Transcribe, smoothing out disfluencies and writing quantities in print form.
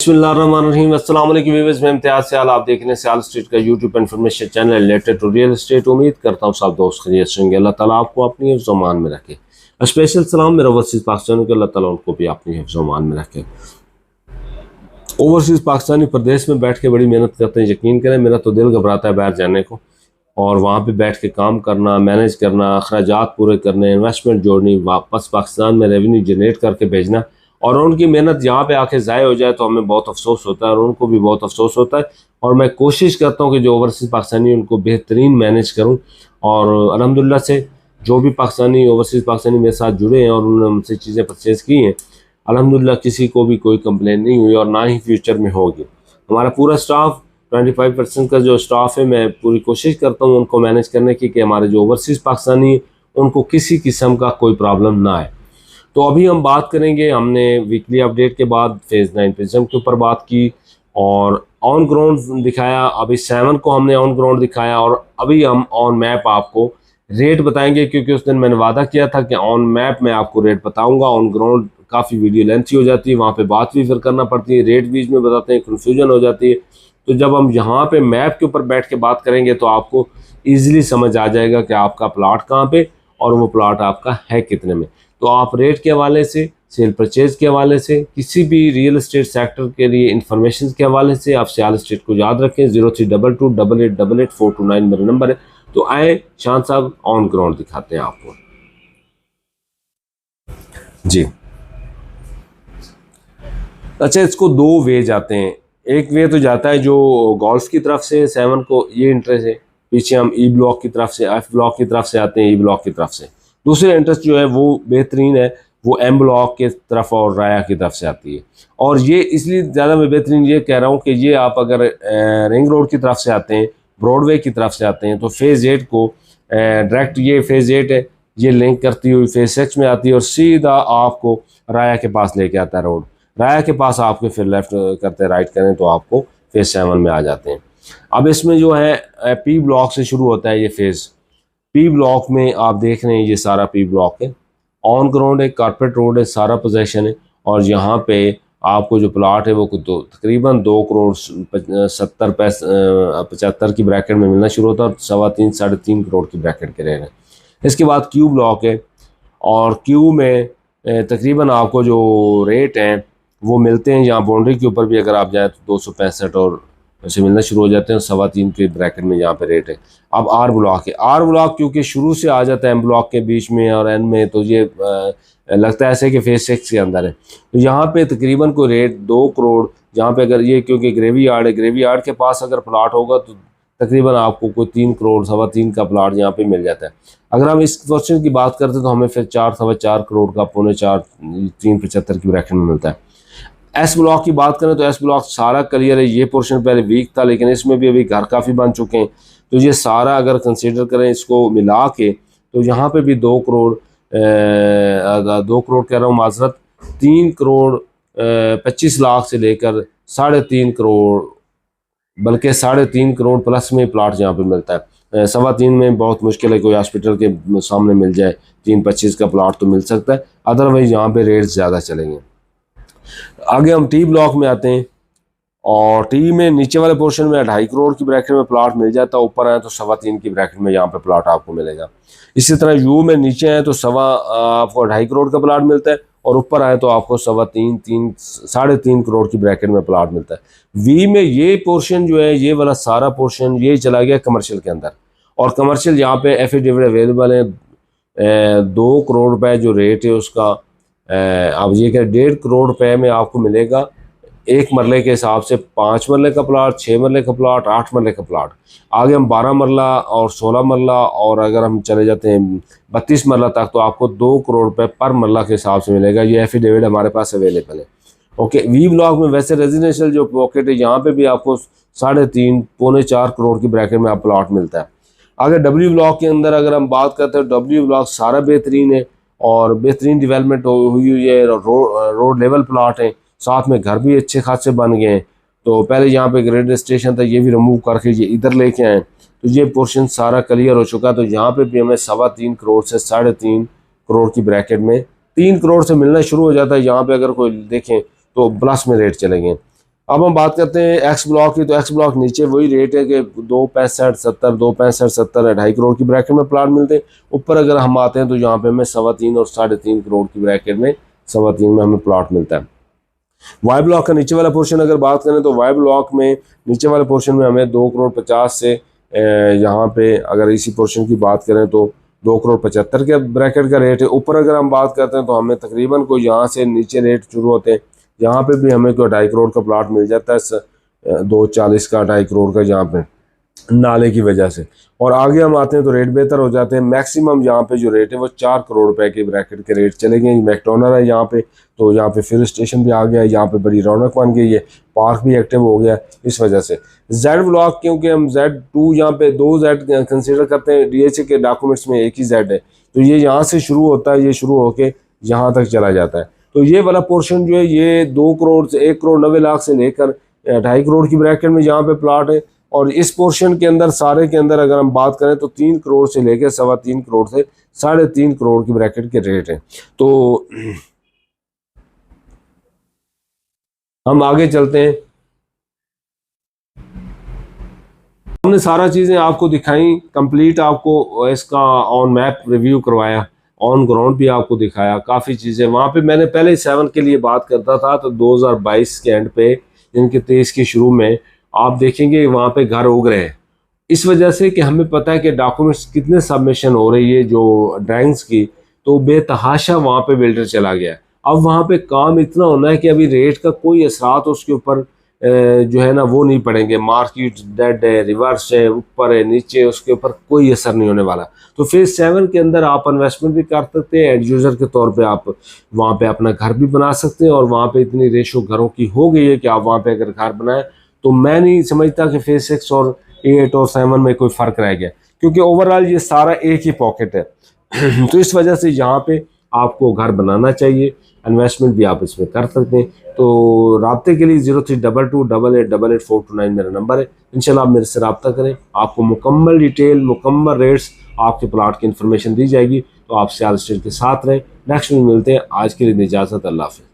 बिस्मिल्लाहिर्रहमानिर्रहीम। अस्सलाम वालेकुम व्यूअर्स, मैं इम्तियाज सियाल, आप देख रहे हैं सियाल स्ट्रीट का YouTube information channel related to real estate. उम्मीद करता हूँ सब दोस्त खैरियत से होंगे। अल्लाह ताला आपको अपनी हिफ्ज़ व अमान में रखे। स्पेशल सलाम मेरा ओवरसीज़ पाकिस्तानियों को, अल्लाह ताला उनको भी अपनी हिफ्ज़ व अमान में रखे। ओवरसीज़ पाकिस्तानी प्रदेश में बैठ के बड़ी मेहनत करते हैं, यकीन करें मेरा तो दिल घबराता है बाहर जाने को और वहाँ पे बैठ के काम करना, मैनेज करना, अखराजात पूरे करने, इन्वेस्टमेंट जोड़नी, वापस पाकिस्तान में रेवेन्यू जनरेट करके भेजना और उनकी मेहनत यहाँ पे आके ज़ाय हो जाए तो हमें बहुत अफसोस होता है और उनको भी बहुत अफसोस होता है। और मैं कोशिश करता हूँ कि जो ओवरसीज़ पाकिस्तानी उनको बेहतरीन मैनेज करूँ और अल्हम्दुलिल्लाह से जो भी पाकिस्तानी ओवरसीज़ पाकिस्तानी मेरे साथ जुड़े हैं और उन्होंने हमसे चीज़ें परचेज़ की हैं, अल्हम्दुलिल्लाह किसी को भी कोई कंप्लेन नहीं हुई और ना ही फ्यूचर में होगी। हमारा पूरा स्टाफ 25% का जो स्टाफ है, मैं पूरी कोशिश करता हूँ उनको मैनेज करने की कि हमारे जो ओवरसीज़ पाकिस्तानी उनको किसी किस्म का कोई प्रॉब्लम ना आए। तो अभी हम बात करेंगे, हमने वीकली अपडेट के बाद फेज़ 9 प्रिज्म के ऊपर बात की और ऑन ग्राउंड दिखाया। अभी 7 को हमने ऑन ग्राउंड दिखाया और अभी हम ऑन मैप आपको रेट बताएंगे, क्योंकि उस दिन मैंने वादा किया था कि ऑन मैप मैं आपको रेट बताऊंगा। ऑन ग्राउंड काफ़ी वीडियो लेंथी हो जाती है, वहाँ पे बात भी फिर करना पड़ती है, रेट बीच में बताते हैं, कन्फ्यूजन हो जाती है। तो जब हम यहाँ पे मैप के ऊपर बैठ के बात करेंगे तो आपको ईजिली समझ आ जाएगा कि आपका प्लाट कहाँ पे और वो प्लाट आपका है कितने में। तो आप रेट के हवाले से, सेल परचेज के हवाले से, किसी भी रियल एस्टेट सेक्टर के लिए इंफॉर्मेशन के हवाले से आप सियाल एस्टेट को याद रखें। 032288888429 मेरा नंबर है। तो आए शान साहब ऑन ग्राउंड दिखाते हैं आपको जी। अच्छा, इसको दो वे जाते हैं। एक वे तो जाता है जो गोल्फ की तरफ से 7 को ये इंटरेस्ट है, पीछे हम ई ब्लॉक की तरफ से, एफ ब्लॉक की तरफ से आते हैं, ई ब्लॉक की तरफ से। दूसरी इंटरेस्ट जो है वो बेहतरीन है, वो एम ब्लॉक की तरफ और राया की तरफ से आती है। और ये इसलिए ज़्यादा मैं बेहतरीन ये कह रहा हूँ कि ये आप अगर रिंग रोड की तरफ से आते हैं, ब्रॉडवे की तरफ से आते हैं, तो फेज़ 8 को डायरेक्ट ये फेज़ 8 है, ये लिंक करती हुई फेज़ 6 में आती है और सीधा आपको राया के पास लेके आता है रोड। राया के पास आपके फिर लेफ्ट करते राइट करें तो आपको फेज़ 7 में आ जाते हैं। अब इसमें जो है पी ब्लॉक से शुरू होता है ये फेज़। पी ब्लॉक में आप देख रहे हैं ये सारा पी ब्लॉक है, ऑन ग्राउंड है, कारपेट रोड है, सारा पोजेशन है। और यहाँ पे आपको जो प्लाट है वो तकरीबन 2 करोड़ 75 की ब्रैकेट में मिलना शुरू होता है और 3.25 साढ़े 3 करोड़ की ब्रैकेट के रह रहे हैं। इसके बाद क्यू ब्लॉक है और क्यू में तकरीबन आपको जो रेट हैं वो मिलते हैं, यहाँ बाउंड्री के ऊपर भी अगर आप जाएँ तो 265 और ऐसे मिलना शुरू हो जाते हैं। 3.25 के ब्रैकेट में यहाँ पे रेट है। अब आर ब्लॉक है, आर ब्लॉक क्योंकि शुरू से आ जाता है एम ब्लॉक के बीच में और एन में, तो ये लगता है ऐसे कि फेज 6 के अंदर है। तो यहाँ पे तकरीबन कोई रेट 2 करोड़, जहाँ पे अगर ये क्योंकि ग्रेवी यार्ड है, ग्रेवी यार्ड के पास अगर प्लाट होगा तो तकरीबन आपको कोई 3 करोड़ 3.25 का प्लाट यहाँ पे मिल जाता है। अगर हम इस क्वेश्चन की बात करते हैं तो हमें फिर 4 करोड़ का 4.25 3.75 की ब्रैकेट में मिलता है। एस ब्लॉक की बात करें तो एस ब्लॉक सारा क्लियर है। ये पोर्शन पहले वीक था लेकिन इसमें भी अभी घर काफ़ी बन चुके हैं, तो ये सारा अगर कंसीडर करें इसको मिला के तो यहाँ पे भी 2 करोड़ 2 करोड़ कह रहा हूँ माजरत, 3 करोड़ 25 लाख से लेकर 3.5 करोड़, बल्कि 3.5 करोड़ प्लस में प्लाट यहाँ पे मिलता है। 3.25 में बहुत मुश्किल है कोई हॉस्पिटल के सामने मिल जाए, 3.25 का प्लाट तो मिल सकता है, अदरवाइज यहाँ पे रेट ज़्यादा चलेंगे। आगे हम टी ब्लॉक में आते हैं और टी में नीचे वाले पोर्शन में 2.5 करोड़ की ब्रैकेट में प्लाट मिल जाता है, ऊपर आए तो 3.25 की ब्रैकेट में यहाँ पे प्लाट आपको मिलेगा। इसी तरह यू में नीचे आए तो आपको 2.5 करोड़ का प्लाट मिलता है और ऊपर आए तो आपको 3.5 करोड़ की ब्रैकेट में प्लाट मिलता है। वी में ये पोर्शन जो है, ये वाला सारा पोर्शन ये चला गया कमर्शियल के अंदर और कमर्शियल यहाँ पे एफिडेविट अवेलेबल है। 2 करोड़ रुपये जो रेट है उसका, अब ये क्या 1.5 करोड़ रुपए में आपको मिलेगा एक मरले के हिसाब से। 5 मरले का प्लाट, 6 मरले का प्लाट, 8 मरले का प्लाट। आगे हम 12 मरला और 16 मरला और अगर हम चले जाते हैं 32 मरला तक तो आपको 2 करोड़ रुपए पर मरला के हिसाब से मिलेगा। ये एफिडेविट हमारे पास अवेलेबल है। ओके, वी ब्लॉक में वैसे रेजिडेंशियल जो पॉकेट है यहाँ पे भी आपको 3.5 पौने 4 करोड़ की ब्रैकेट में आप प्लाट मिलता है। आगे डब्ल्यू ब्लॉक के अंदर अगर हम बात करते हैं, डब्ल्यू ब्लॉक सारा बेहतरीन है और बेहतरीन डेवलपमेंट हुई हुई है, रोड लेवल प्लाट है, साथ में घर भी अच्छे खासे बन गए हैं। तो पहले यहाँ पे ग्रेड स्टेशन था, ये भी रिमूव करके ये इधर लेके आए, तो ये पोर्शन सारा क्लियर हो चुका। तो यहाँ पे भी हमें 3.25 करोड़ से 3.5 करोड़ की ब्रैकेट में 3 करोड़ से मिलना शुरू हो जाता है। यहाँ पे अगर कोई देखें तो प्लस में रेट चलेंगे। अब हम बात करते हैं एक्स ब्लॉक की। तो एक्स ब्लॉक नीचे वही रेट है कि 26570, 26570 2.5 करोड़ की ब्रैकेट में प्लाट मिलते हैं। ऊपर अगर हम आते हैं तो यहाँ पे हमें 3.25 और 3.5 करोड़ की ब्रैकेट में 3.25 में हमें प्लाट मिलता है। वाई ब्लॉक का नीचे वाला पोर्शन अगर बात करें तो वाई ब्लॉक में नीचे वाले पोर्शन में हमें 2.50 से यहाँ पे अगर इसी पोर्शन की बात करें तो 2.75 के ब्रैकेट का रेट है। ऊपर अगर हम बात करते हैं तो हमें तकरीबन कोई यहाँ से नीचे रेट शुरू होते हैं, यहाँ पे भी हमें कोई 2.5 करोड़ का प्लाट मिल जाता है, 240 का 2.5 करोड़ का यहाँ पे नाले की वजह से। और आगे हम आते हैं तो रेट बेहतर हो जाते हैं। मैक्सिमम यहाँ पे जो रेट है वो 4 करोड़ रुपए के ब्रैकेट के रेट चले गए। मैकडोनर है यहाँ पे, तो यहाँ पे फ्यूल स्टेशन भी आ गया है, यहाँ पे बड़ी रौनक बन गई है, पार्क भी एक्टिव हो गया इस वजह से। जेड ब्लॉक, क्योंकि हम Z2 यहाँ पे 2 जेड कंसिडर करते हैं, DHA के डॉक्यूमेंट्स में एक ही जेड है, तो ये यहाँ से शुरू होता है, ये शुरू होके यहाँ तक चला जाता है। तो ये वाला पोर्शन जो है ये 2 करोड़ से 1 करोड़ 90 लाख से लेकर 2.5 करोड़ की ब्रैकेट में यहाँ पे प्लाट है। और इस पोर्शन के अंदर सारे के अंदर अगर हम बात करें तो 3 करोड़ से लेकर 3.25 करोड़ से 3.5 करोड़ की ब्रैकेट के रेट हैं। तो हम आगे चलते हैं। हमने सारा चीज़ें आपको दिखाई कंप्लीट, आपको इसका ऑन मैप रिव्यू करवाया, ऑन ग्राउंड भी आपको दिखाया काफ़ी चीज़ें। वहाँ पे मैंने पहले 7 के लिए बात करता था, तो 2022 के एंड पे जिनके 23 के शुरू में आप देखेंगे वहाँ पे घर उग रहे हैं, इस वजह से कि हमें पता है कि डॉक्यूमेंट्स कितने सबमिशन हो रही है जो ड्राइंग्स की, तो बेतहाशा वहाँ पे बिल्डर चला गया। अब वहाँ पे काम इतना होना है कि अभी रेट का कोई असरात उसके ऊपर जो है ना वो नहीं पड़ेंगे। मार्केट डेड है, रिवर्स है, ऊपर है, नीचे, उसके ऊपर कोई असर नहीं होने वाला। तो फेज 7 के अंदर आप इन्वेस्टमेंट भी कर सकते हैं, एंड यूज़र के तौर पे आप वहाँ पे अपना घर भी बना सकते हैं। और वहाँ पे इतनी रेशो घरों की हो गई है कि आप वहाँ पे अगर घर बनाएं तो मैं नहीं समझता कि फेज 6 और 8 और 7 में कोई फ़र्क रह गया, क्योंकि ओवरऑल ये सारा एक ही पॉकेट है। तो इस वजह से यहाँ पे आपको घर बनाना चाहिए, इन्वेस्टमेंट भी आप इसमें कर सकते हैं। तो राब्ते के लिए 032288888429 मेरा नंबर है। इंशाल्लाह आप मेरे से रब्ता करें, आपको मुकम्मल डिटेल, मुकम्मल रेट्स, आपके प्लाट की इन्फॉर्मेशन दी जाएगी। तो आप सियाल स्टेट के साथ रहें। नेक्स्ट में मिलते हैं, आज के लिए इजाज़त, अल्लाह हाफ़िज़।